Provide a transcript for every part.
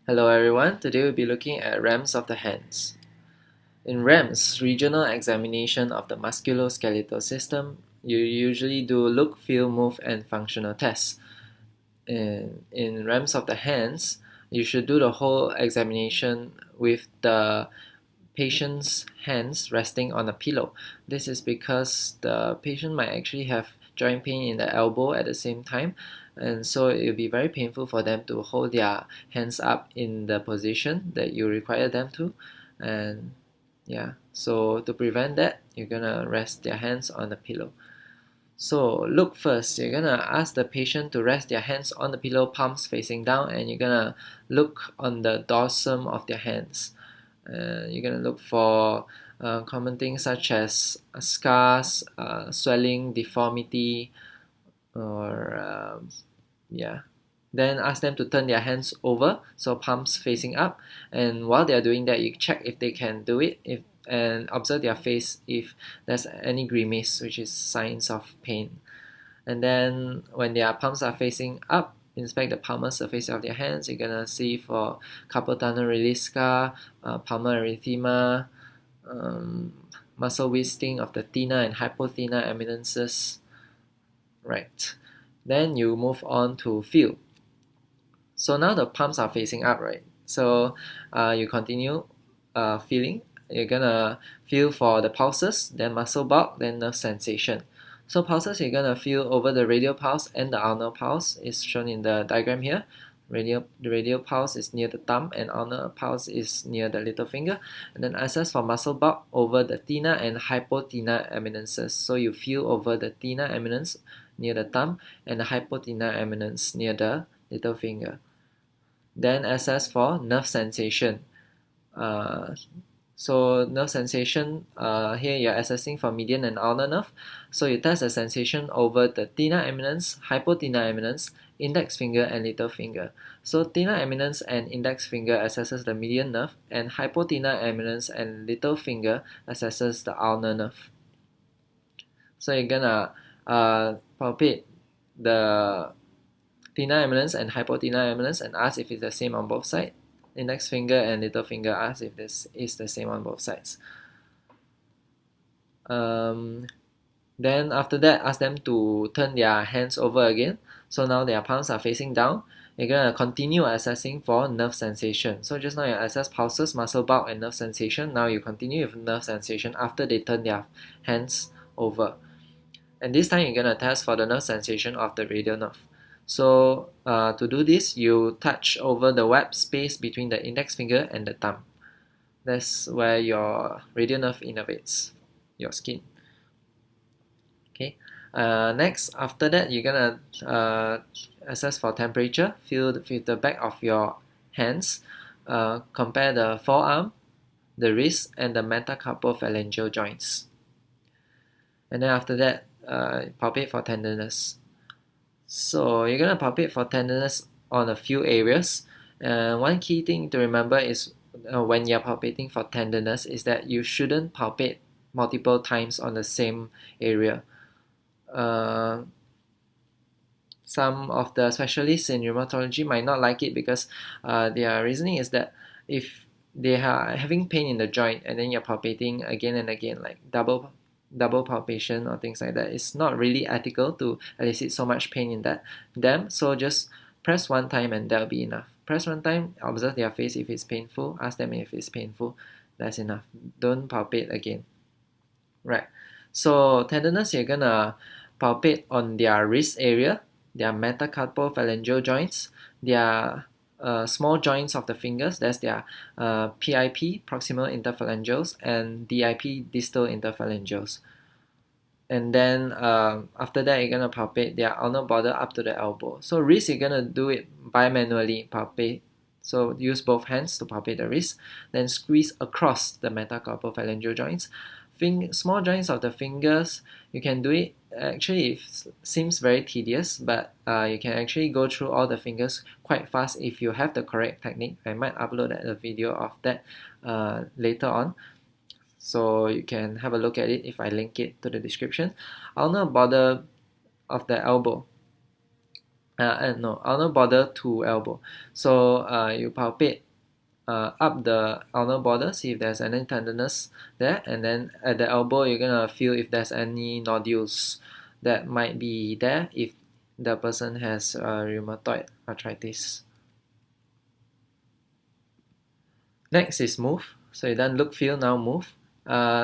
Hello everyone, today we'll be looking at REMS of the hands. In REMS, regional examination of the musculoskeletal system, you usually do look, feel, move, and functional tests. In REMS of the hands, you should do the whole examination with the patient's hands resting on a pillow. This is because the patient might actually have joint pain in the elbow at the same time, and so it will be very painful for them to hold their hands up in the position that you require them to. And yeah, so to prevent that, you're gonna rest their hands on the pillow. So look first, you're gonna ask the patient to rest their hands on the pillow, palms facing down, and you're gonna look on the dorsum of their hands. You're gonna look for common things such as scars, swelling, deformity, or yeah. Then ask them to turn their hands over, so palms facing up. And while they are doing that, you check if they can do it, and observe their face if there's any grimace, which is signs of pain. And then when their palms are facing up, inspect the palmar surface of their hands. You're gonna see for carpal tunnel release scar, palmar erythema, muscle wasting of the thenar and hypothenar eminences. Right. Then you move on to feel. So now the palms are facing up, right? So you continue feeling. You're gonna feel for the pulses, then muscle bulk, then nerve sensation. So pulses, you're gonna feel over the radial pulse and the ulnar pulse is shown in the diagram here. The radial pulse is near the thumb and ulnar pulse is near the little finger. And then assess for muscle bulk over the thenar and hypothenar eminences. So you feel over the thenar eminence near the thumb and the hypothenar eminence near the little finger. Then assess for nerve sensation. So nerve sensation, here you're assessing for median and ulnar nerve. So you test the sensation over the thenar eminence, hypothenar eminence, index finger, and little finger. So thenar eminence and index finger assesses the median nerve, and hypothenar eminence and little finger assesses the ulnar nerve. So you're gonna palpate the thenar eminence and hypothenar eminence and ask if it's the same on both sides. Index finger and little finger, ask if this is the same on both sides. Then after that, ask them to turn their hands over again. So now their palms are facing down. You're gonna continue assessing for nerve sensation. So just now you assess pulses, muscle bulk, and nerve sensation. Now you continue with nerve sensation after they turn their hands over. And this time you're gonna test for the nerve sensation of the radial nerve. So to do this, you touch over the web space between the index finger and the thumb. That's where your radial nerve innervates your skin. Okay. Next, after that, you're gonna assess for temperature. Feel with the back of your hands. Compare the forearm, the wrist, and the metacarpophalangeal joints. And then after that, palpate for tenderness. So you're gonna palpate for tenderness on a few areas. One key thing to remember is when you're palpating for tenderness is that you shouldn't palpate multiple times on the same area. Some of the specialists in rheumatology might not like it because their reasoning is that if they are having pain in the joint and then you're palpating again and again, like double palpation or things like that, it's not really ethical to elicit so much pain in them. So just press one time and that'll be enough. Press one time, observe their face if it's painful, ask them if it's painful. That's enough. Don't palpate again. Right. So tenderness, you're gonna palpate on their wrist area, their metacarpophalangeal joints, their small joints of the fingers, that's their PIP, proximal interphalangeals, and DIP, distal interphalangeals. And then after that, you're gonna palpate their ulnar border up to the elbow. So wrist, you're gonna do it bimanually, palpate. So use both hands to palpate the wrist, then squeeze across the metacarpophalangeal joints. Small joints of the fingers, you can do it. Actually, it seems very tedious, but you can actually go through all the fingers quite fast if you have the correct technique. I might upload a video of that later on, so you can have a look at it if I link it to the description. Ulnar border of the elbow. no, ulnar border to elbow. So you palpate up the ulnar border, see if there's any tenderness there, and then at the elbow you're gonna feel if there's any nodules that might be there if the person has rheumatoid arthritis. Next is move. So you done look, feel, now move.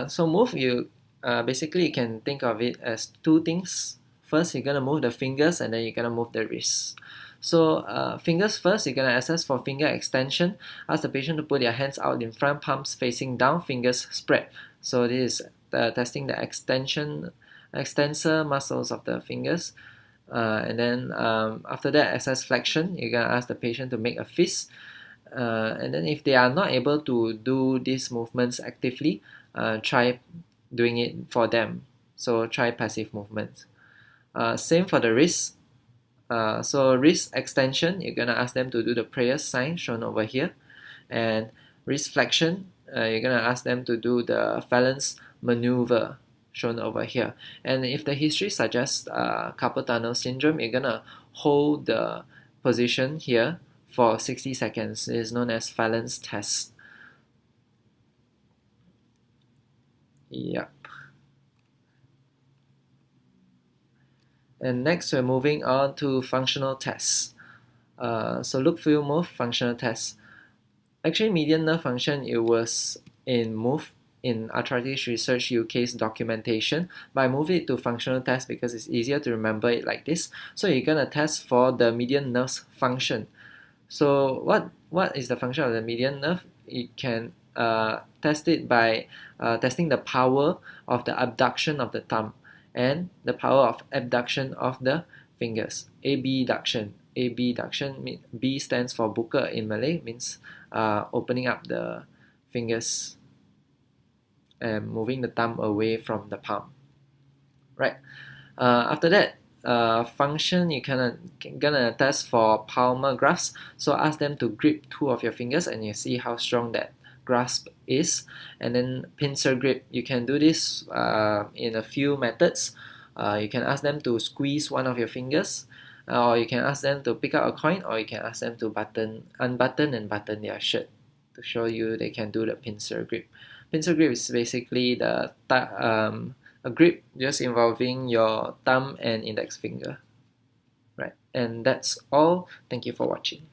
So move, you basically you can think of it as two things. First, you're gonna move the fingers, and then you're gonna move the wrists. So fingers first, you're gonna assess for finger extension. Ask the patient to put their hands out in front, palms facing down, fingers spread. So this is testing the extensor muscles of the fingers. And then after that, assess flexion. You're gonna ask the patient to make a fist. And then if they are not able to do these movements actively, try doing it for them. So try passive movements. Same for the wrist. So wrist extension, you're gonna ask them to do the prayer sign shown over here. And wrist flexion, you're gonna ask them to do the phalanx maneuver shown over here. And if the history suggests carpal tunnel syndrome, you're gonna hold the position here for 60 seconds. It is known as phalanx test. Yep. And next we're moving on to functional tests. So look, feel, move, functional tests. Actually, median nerve function, it was in move in Arthritis Research UK's documentation, but I moved it to functional test because it's easier to remember it like this. So you're gonna test for the median nerve's function. So what is the function of the median nerve? You can test it by testing the power of the abduction of the thumb and the power of abduction of the fingers. Abduction. Abduction, B stands for buka in Malay, means opening up the fingers and moving the thumb away from the palm. Right. After that, function, you gonna test for palmar grasp. So ask them to grip two of your fingers and you see how strong that grasp is. And then pincer grip, you can do this in a few methods. You can ask them to squeeze one of your fingers, or you can ask them to pick up a coin, or you can ask them to unbutton and button their shirt to show you they can do the pincer grip. Pincer grip is basically a grip just involving your thumb and index finger. Right, and that's all. Thank you for watching.